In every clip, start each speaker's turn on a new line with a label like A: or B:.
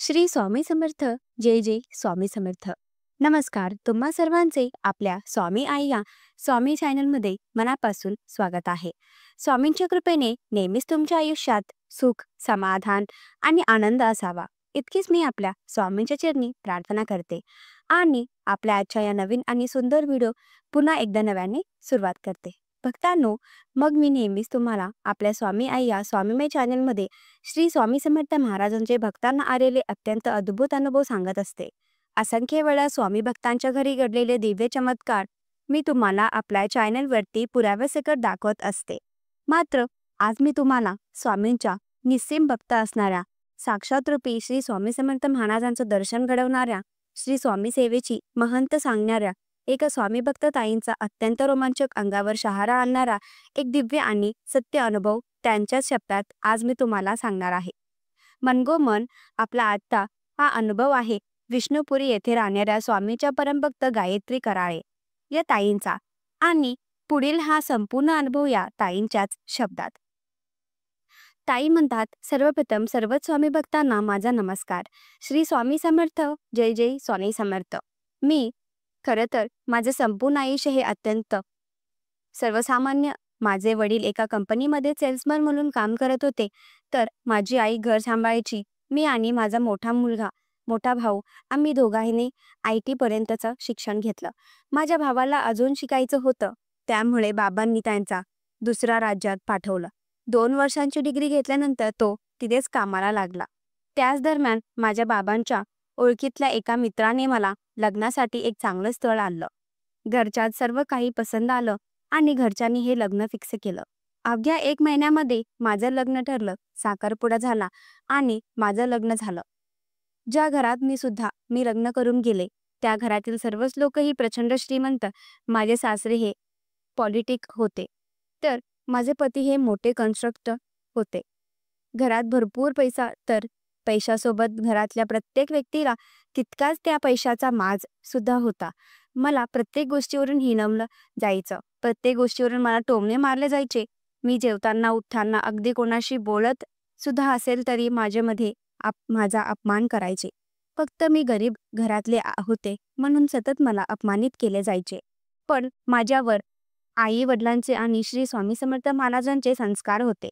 A: श्री स्वामी समर्थ. जय जय स्वामी समर्थ. नमस्कार, तुम्हा सर्वांचे आपल्या स्वामी आई या स्वामी चॅनलमध्ये मनापासून स्वागत आहे. स्वामींच्या कृपेने नेहमीच तुमच्या आयुष्यात सुख, समाधान आणि आनंद असावा, इतकीच मी आपल्या स्वामींच्या चरणी प्रार्थना करते आणि आपल्या आजच्या या नवीन आणि सुंदर व्हिडिओ पुन्हा एकदा नव्याने सुरुवात करते. भक्तांनो, मग मी नेहमीच तुम्हाला आपल्या स्वामी आई या स्वामीमय चॅनलमध्ये श्री स्वामी समर्थ महाराजांचे भक्तांना आलेले अत्यंत अद्भुत अनुभव सांगत असते. असंख्य वेळा स्वामी भक्तांच्या घरी घडलेले दिव्य चमत्कार मी तुम्हाला आपल्या चॅनलवरती पुराव्यासकट दाखवत असते. मात्र आज मी तुम्हाला स्वामींच्या निस्सीम भक्त असणाऱ्या साक्षात रूपी श्री स्वामी समर्थ महाराजांचं दर्शन घडवणाऱ्या श्री स्वामी सेवेची महंत सांगणाऱ्या एका स्वामी भक्त ताईंचा अत्यंत रोमांचक, अंगावर शहारा आणणारा एक दिव्य आणि सत्य अनुभव त्यांच्याच शब्दात आज मी तुम्हाला सांगणार आहे. मनगोमन आपला आजचा हा अनुभव आहे विष्णुपुरी येथे राहणाऱ्या स्वामीच्या परमभक्त गायत्री कराळे या ताईंचा, आणि पुढील हा संपूर्ण अनुभव या ताईंच्याच शब्दात. ताई म्हणतात, सर्वप्रथम सर्वच स्वामी भक्तांना माझा नमस्कार. श्री स्वामी समर्थ. जय जय स्वामी समर्थ. मी खरं तर माझं संपूर्ण आयुष्य हे अत्यंत सर्वसामान्य. माझे वडील एका कंपनीमध्ये सेल्समन म्हणून काम करत होते, तर माझी आई घर सांभाळायची. मी आणि माझा मोठा भाऊ आम्ही दोघांनी IT पर्यंतचं शिक्षण घेतलं. माझ्या भावाला अजून शिकायचं होतं, त्यामुळे बाबांनी त्यांचा दुसऱ्या राज्यात पाठवलं. 2 वर्षांची डिग्री घेतल्यानंतर तो तिथेच कामाला लागला. त्याच दरम्यान माझ्या बाबांच्या ओळखीतल्या एका मित्राने मला लग्नासाठी एक चांगलं स्थळ आणलं. घरच्यात सर्व काही पसंत आलं आणि घरच्यांनी हे लग्न फिक्स केलं. अवघ्या 1 महिन्यामध्ये माझं लग्न ठरलं, साखरपुडा झाला आणि माझं लग्न झालं. ज्या घरात मी लग्न करून गेले त्या घरातील सर्वच लोकही प्रचंड श्रीमंत. माझे सासरे हे पॉलिटिक होते, तर माझे पती हे मोठे कन्स्ट्रक्टर होते. घरात भरपूर पैसा, तर पैशासोबत घरातल्या प्रत्येक व्यक्तीला तितकाच त्या पैशाचा माज सुद्धा होता. मला प्रत्येक गोष्टीवरून हिणवलं जायचं, प्रत्येक गोष्टीवरून मला टोमणे मारले जायचे. मी जेवताना, उठताना, अगदी कोणाशी बोलत सुद्धा असेल तरी माझा अपमान करायचे. फक्त मी गरीब घरातले होते म्हणून सतत मला अपमानित केले जायचे. पण माझ्यावर आई वडिलांचे आणि श्री स्वामी समर्थ महाराजांचे संस्कार होते.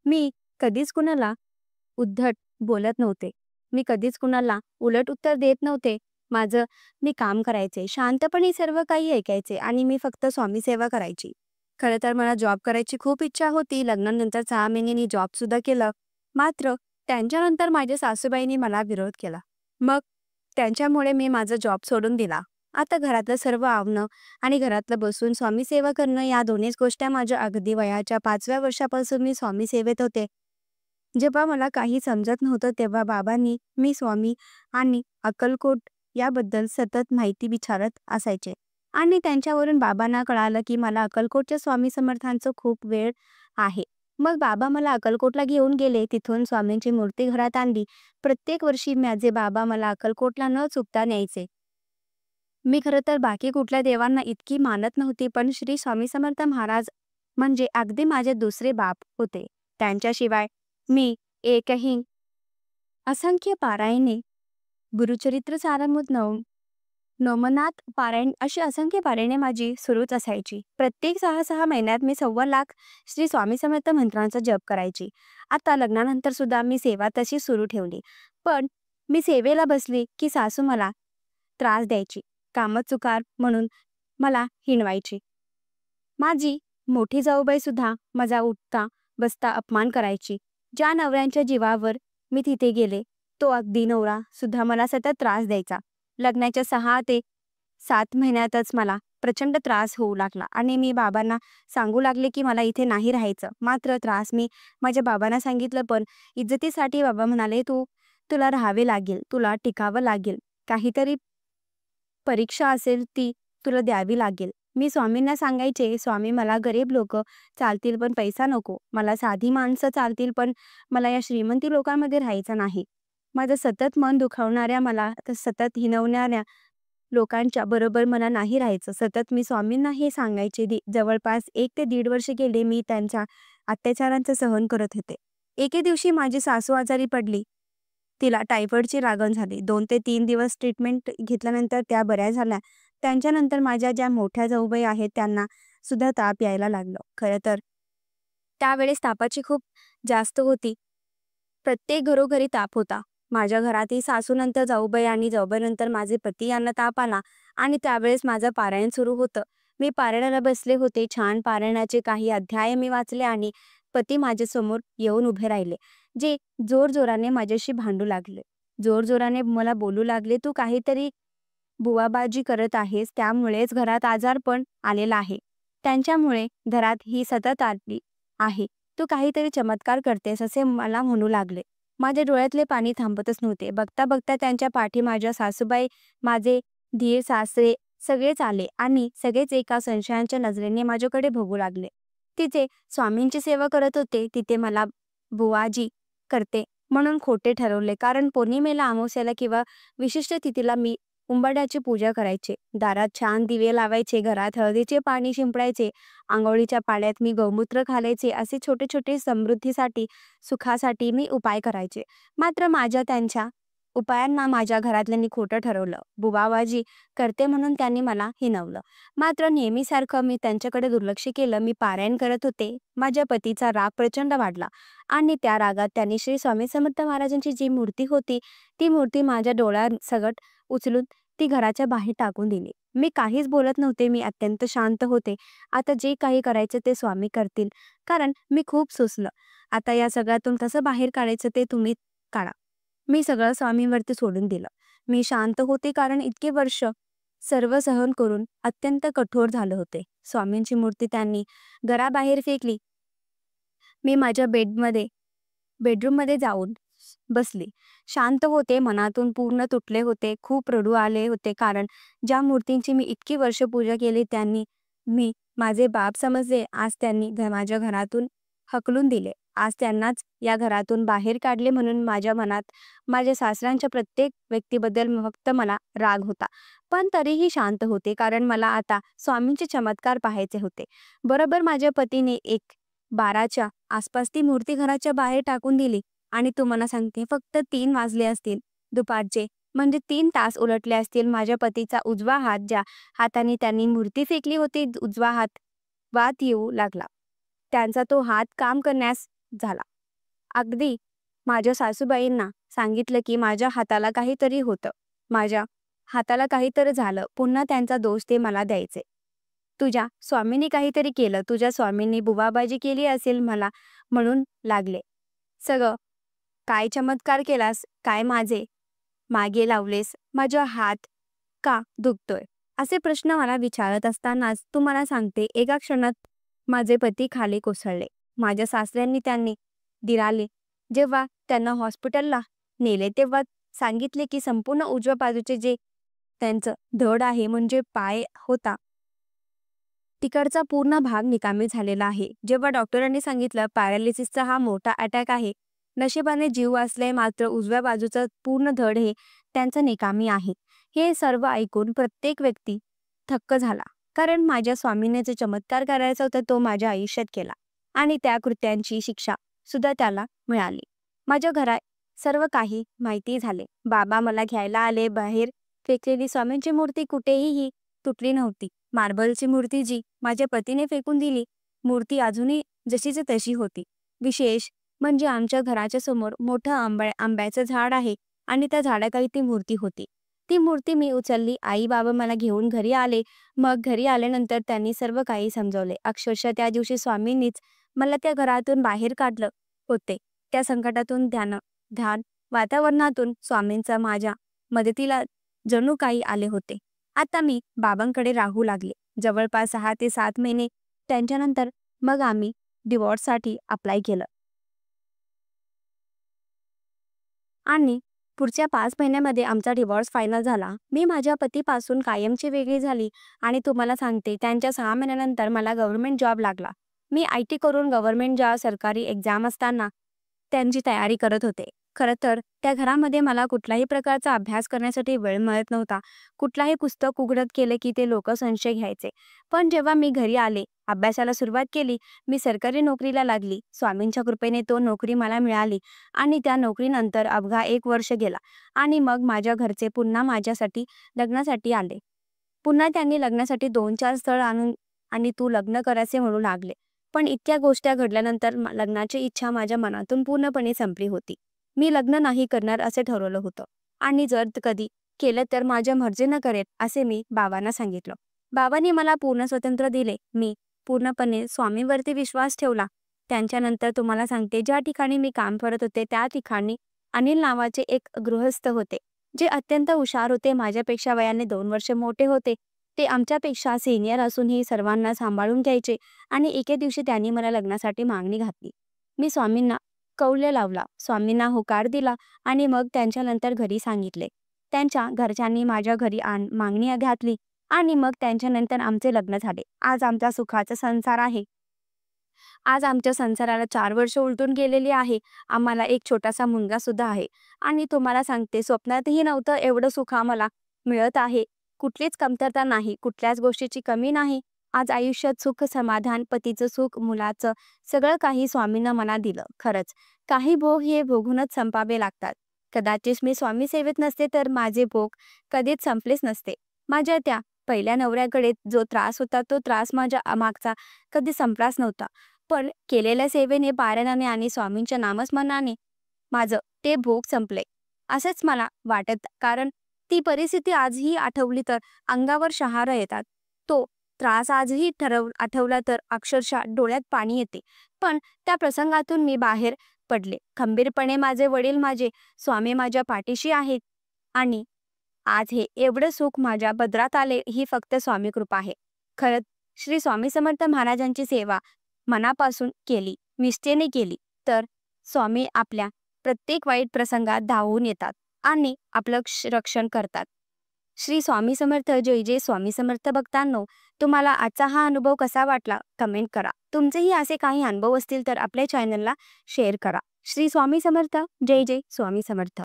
A: मी कधीच कुणाला उद्धट बोलत नव्हते. मी कधीच कुणाला उलट उत्तर देत नव्हते. मी काम करायचे, शांतपणे सर्व काही ऐकायचे आणि मी फक्त स्वामी सेवा करायची. खरं तर मला जॉब करायची खूप इच्छा होती. लग्नानंतर 6 महिन्यांनी जॉब सुद्धा केलं. मात्र त्यांच्यानंतर माझ्या सासूबाईंनी मला विरोध केला. मग त्यांच्यामुळे मी माझा जॉब सोडून दिला. आता घरातलं सर्व आवरणं आणि घरातलं बसून स्वामी सेवा करणं या दोन्हीच गोष्टी माझ्या अगदी वयाच्या 5व्या वर्षापासून मी स्वामी सेवेत होते. जेव्हा मला काही समजत नव्हतं तेव्हा बाबांनी मी स्वामी आणि अक्कलकोट याबद्दल सतत माहिती विचारत असायचे आणि त्यांच्यावरून बाबांना कळालं की मला अक्कलकोटच्या स्वामी समर्थांचं खूप वेळ आहे. मग बाबा मला अक्कलकोटला घेऊन गेले. तिथून स्वामींची मूर्ती घरात आणली. प्रत्येक वर्षी माझे बाबा मला अक्कलकोटला न चुकता न्यायचे. मी खरं तर बाकी कुठल्या देवांना इतकी मानत नव्हती, पण श्री स्वामी समर्थ महाराज म्हणजे अगदी माझे दुसरे बाप होते. त्यांच्याशिवाय मी असंख्य पारायणे, गुरुचरित्र सारामृत, नवमनाथ पारायण अशी असंख्य पारायणे माझी सुरूच असायची. प्रत्येक 6 महिन्यात मी 1.25 लाख श्री स्वामी समर्थ मंत्रांचा जप करायची. आता लग्नानंतर सुद्धा मी सेवा तशी सुरू ठेवली. पण मी सेवेला बसली की सासू मला त्रास द्यायची, कामच चुकार म्हणून मला हिणवायची. माझी मोठी जाऊबाई सुद्धा माझा उठता बसता अपमान करायची. ज्या नवऱ्यांच्या जीवावर मी तिथे गेले तो अगदी नवरा सुद्धा मला सतत त्रास द्यायचा. लग्नाच्या 6 ते 7 महिन्यातच मला प्रचंड त्रास होऊ लागला आणि मी बाबांना सांगू लागले की मला इथे नाही राहायचं. मात्र त्रास मी माझ्या बाबांना सांगितलं, पण इज्जतीसाठी बाबा म्हणाले, तुला राहावे लागेल, तुला टिकावं लागेल, काहीतरी परीक्षा असेल ती तुला द्यावी लागेल. मी स्वामींना सांगायचे, स्वामी मला गरीब लोक चालतील पण पैसा नको, मला साधी माणसं चालतील पण मला या श्रीमंती लोकांमध्ये राहायचं नाही. माझं सतत मन दुखावणाऱ्या, मला सतत हिणवणाऱ्या लोकांच्या बरोबर मला नाही राहायचं. सतत मी स्वामींना हे सांगायचे. जवळपास 1 ते 1.5 वर्ष गेले मी त्यांच्या अत्याचारांचं सहन करत होते. एके दिवशी माझी सासू आजारी पडली. तिला टायफॉइडची लागण झाली. 2 ते 3 दिवस ट्रीटमेंट घेतल्यानंतर त्या बऱ्या झाल्या. त्यांच्यानंतर माझ्या ज्या मोठ्या जाऊबाई आहेत त्यांना सुद्धा ताप यायला लागलं. खरं तर त्यावेळेस तापाची खूप जास्त होती. प्रत्येक घरोघरी ताप होता. माझ्या घरातही सासूनंतर जाऊबाई आणि जाऊबाईनंतर माझे पती यांना ताप आला आणि त्यावेळेस माझं पारायण सुरू होतं. मी पारायणाला बसले होते. छान पारायणाचे काही अध्याय मी वाचले आणि पती माझ्यासमोर येऊन उभे राहिले, जे जोरजोराने माझ्याशी भांडू लागले. जोरजोराने मला बोलू लागले, "तू काहीतरी बुवाबाजी करत आहेस, त्यामुळेच घरात आजारपण आलेला आहे. त्यांच्यामुळे घरात ही सतत आली आहे. तू काहीतरी चमत्कार करतेस," असे मला म्हणू लागले. माझ्या डोळ्यातले पाणी थांबतच नव्हते. बघता बघता त्यांच्या पाठी माझ्या सासूबाई, माझे धीर सासरे सगळेच आले आणि सगळेच एका संशयाच्या नजरेने माझ्याकडे बघू लागले. तिथे स्वामींची सेवा करत होते, तिथे मला बुवाजी करते म्हणून खोटे ठरवले. कारण पौर्णिमेला, अमावास्येला किंवा विशिष्ट तिथीला मी उंबाड्याची पूजा करायचे. दारात छान दिवे लावायचे, घरात हळदीचे पाणी शिंपडायचे, अंघोळीच्या पाण्यात मी गौमूत्र घालायचे. असे छोटे छोटे समृद्धीसाठी, सुखासाठी मी उपाय करायचे. मात्र माझ्या त्यांच्या उपायांना माझ्या घरातल्यांनी खोटं ठरवलं. बुवाबाजी करते म्हणून त्यांनी मला हिणवलं. मात्र नेहमीसारखं मी त्यांच्याकडे दुर्लक्ष केलं. मी पारायण करत होते. माझ्या पतीचा राग प्रचंड वाढला आणि त्या रागात त्यांनी श्री स्वामी समर्थ महाराजांची जी मूर्ती होती, ती मूर्ती माझ्या डोळ्यासकट उचलून ती घराच्या बाहेर टाकून दिली. मी काहीच बोलत नव्हते. मी अत्यंत शांत होते. आता जे काही करायचं ते स्वामी करतील, कारण मी खूप सुसलं. आता या सगळ्यातून कसं बाहेर काढायचं ते तुम्ही काढा. मी सगळं स्वामींवरती सोडून दिलं. मी शांत होते कारण इतके वर्ष सर्व सहन करून अत्यंत कठोर झालं होते. स्वामींची मूर्ती त्यांनी घराबाहेर फेकली. मी माझ्या बेडरूममध्ये जाऊन बसली. शांत होते. मनातून पूर्ण तुटले होते. खूप रडू आले होते कारण ज्या मूर्तींची मी इतकी वर्ष पूजा केली त्यांनी मी माझे बाप समजले. आज त्यांनी माझ्या घरातून हकलून दिले. आज त्यांनाच या घरातून बाहेर काढले. म्हणून माझ्या मनात माझ्या सासऱ्यांच्या प्रत्येक व्यक्तीबद्दल फक्त मला राग होता. पण तरीही शांत होते कारण मला आता स्वामींचे चमत्कार पाहायचे होते. बरोबर माझ्या पतीने 1:12च्या आसपास ती मूर्ती घराच्या बाहेर टाकून दिली आणि तुम्हाला सांगते फक्त 3 वाजले असतील दुपारचे, म्हणजे 3 तास उलटले असतील. माझ्या पतीचा उजवा हात, ज्या हाताने त्यांनी मूर्ती फेकली होती, उजवा हात वात येऊ लागला. त्यांचा तो हात काम करण्यास झाला. अगदी माझ्या सासूबाईंना सांगितलं की माझ्या हाताला काहीतरी होतं, माझ्या हाताला काहीतरी झालं. पुन्हा त्यांचा दोष ते मला द्यायचे. तुझ्या स्वामींनी काहीतरी केलं, तुझ्या स्वामींनी बुवाबाजी केली असेल मला म्हणून लागले. सगळं काय चमत्कार केलास, काय माझे मागे लावलेस, माझा हात का दुखतोय, असे प्रश्न मला विचारत असतानाच तुम्हाला सांगते एका क्षणात माझे पती खाली कोसळले. माझ्या सासऱ्यांनी त्यांनी दिराले जेव्हा त्यांना हॉस्पिटलला नेले तेव्हा सांगितले की संपूर्ण उजव्या बाजूचे जे त्यांचं धड आहे, म्हणजे पाय होता, तिकडचा पूर्ण भाग निकामी झालेला आहे. जेव्हा डॉक्टरांनी सांगितलं पॅरालिसिसचा हा मोठा अटॅक आहे, नशिबाने जीव वाचले, मात्र उजव्या बाजूचं पूर्ण धड हे त्यांचं निकामी आहे. हे सर्व ऐकून प्रत्येक व्यक्ती थक्क झाला. कारण माझ्या स्वामीने जो चमत्कार करायचा होता तो माझ्या आयुष्यात केला आणि त्या कृत्यांची शिक्षा सुद्धा त्याला मिळाली. माझ्या घरात सर्व काही माहिती झाले. बाबा मला घ्यायला आले. बाहेर फेकलेली स्वामींची मूर्ती कुठेही तुटली नव्हती. मार्बलची मूर्ती जी माझ्या पतीने फेकून दिली, मूर्ती अजूनही जशीची तशी होती. विशेष म्हणजे आमच्या घराच्या समोर मोठं आंब्याचं झाड आहे आणि त्या झाडाखाली ती मूर्ती होती. ती मूर्ती मी उचलली. आई बाबा मला घेऊन घरी आले. मग घरी आल्यानंतर त्यांनी सर्व काही समजावले. अक्षरशः त्या दिवशी स्वामींनीच मला त्या घरातून बाहेर काढलं होते. त्या संकटातून ध्यान वातावरणातून स्वामींचा माझ्या मदतीला जणू काही आले होते. आता मी बाबांकडे राहू लागले. जवळपास 6 ते 7 महिने त्यांच्यानंतर मग आम्ही डिवॉर्ससाठी अप्लाय केलं आणि पुढच्या 5 महिन्यामध्ये आमचा डिवॉर्स फायनल झाला. मी माझ्या पतीपासून कायमची वेगळी झाली आणि तुम्हाला सांगते त्यांच्या 6 महिन्यानंतर मला गव्हर्नमेंट जॉब लागला. मी IT करून गव्हर्नमेंट जॉब, सरकारी एक्झाम असताना त्यांची तयारी करत होते. खरं तर त्या घरामध्ये मला कुठल्याही प्रकारचा अभ्यास करण्यासाठी वेळ मिळत नव्हता. कुठलाही पुस्तक उघडत केले की ते लोक संशय घ्यायचे. पण जेव्हा मी घरी आले, अभ्यासाला सुरुवात केली, मी सरकारी नोकरीला लागली. स्वामींच्या कृपेने तो नोकरी मला मिळाली आणि त्या नोकरीनंतर अवघा 1 वर्ष गेला आणि मग माझ्या घरचे पुन्हा माझ्यासाठी लग्नासाठी आले. पुन्हा त्यांनी लग्नासाठी 2-4 स्थळ आणून आणि तू लग्न कर असे म्हणू लागले. पण इतक्या गोष्टी घडल्यानंतर लग्नाची इच्छा माझ्या मनातून पूर्णपणे संपली होती. मी लग्न नाही करणार असे ठरवलं होतं आणि जर कधी केलं तर माझ्या मर्जीनं करेल असे मी बाबांना सांगितलं. बाबांनी मला पूर्ण स्वातंत्र्य दिले. मी पूर्णपणे स्वामींवरती विश्वास ठेवला. त्यांच्यानंतर तुम्हाला सांगते, ज्या ठिकाणी मी काम करत होते त्या ठिकाणी अनिल नावाचे एक गृहस्थ होते, जे अत्यंत हुशार होते. माझ्यापेक्षा वयाने 2 वर्ष मोठे होते. ते आमच्यापेक्षा सिनियर असूनही सर्वांना सांभाळून घ्यायचे आणि एके दिवशी त्यांनी मला लग्नासाठी मागणी घातली. मी स्वामींना कौल्य लावला, स्वामींना होकार दिला आणि मग त्यांच्यानंतर घरी सांगितले. त्यांच्या घरच्यांनी माझ्या घरी मागणी घातली आणि मग त्यांच्यानंतर आमचे लग्न झाले. आज आमचा सुखाचा संसार आहे. आज आमच्या संसाराला 4 वर्ष उलटून गेलेली आहे. आम्हाला एक छोटासा मुलगा सुद्धा आहे आणि तुम्हाला सांगते, स्वप्नातही नव्हतं एवढं सुख आम्हाला मिळत आहे. कुठलीच कमतरता नाही, कुठल्याच गोष्टीची कमी नाही. आज आयुष्यात सुख, समाधान, पतीचं सुख, मुलाचं सगळं काही स्वामींनं मला दिलं. खरंच काही भोग हे भोगूनच संपावे लागतात. कदाचित मी स्वामी सेवेत नसते तर माझे भोग कधीच संपलेच नसते. माझ्या त्या पहिल्या नवऱ्याकडे जो त्रास होता तो त्रास माझ्या मागचा कधी संपलाच नव्हता. पण केलेल्या सेवेने, पारायणाने आणि स्वामींच्या नामस्मरणाने माझं ते भोग संपले असंच मला वाटत. कारण ती परिस्थिती आजही आठवली तर अंगावर शहारं येतात. तो त्रास आजही आठवला तर अक्षरशः डोळ्यात पाणी येते. पण त्या प्रसंगातून मी बाहेर पडले. खंबीरपणे माझे वडील, माझे स्वामी माझ्या पाठीशी आहेत आणि आज हे एवढं सुख माझ्या पदरात आले ही फक्त स्वामी कृपा आहे. खरंच श्री स्वामी समर्थ महाराजांची सेवा मनापासून केली, निष्ठेने केली तर स्वामी आपल्या प्रत्येक वाईट प्रसंगात धावून येतात आणि आपलं रक्षण करतात. श्री स्वामी समर्थ. जय जय स्वामी समर्थ. भक्तांनो, तुम्हाला आजचा हा अनुभव कसा वाटला कमेंट करा. तुमचेही असे काही अनुभव असतील तर आपल्या चॅनलला शेअर करा. श्री स्वामी समर्थ. जय जय स्वामी समर्थ.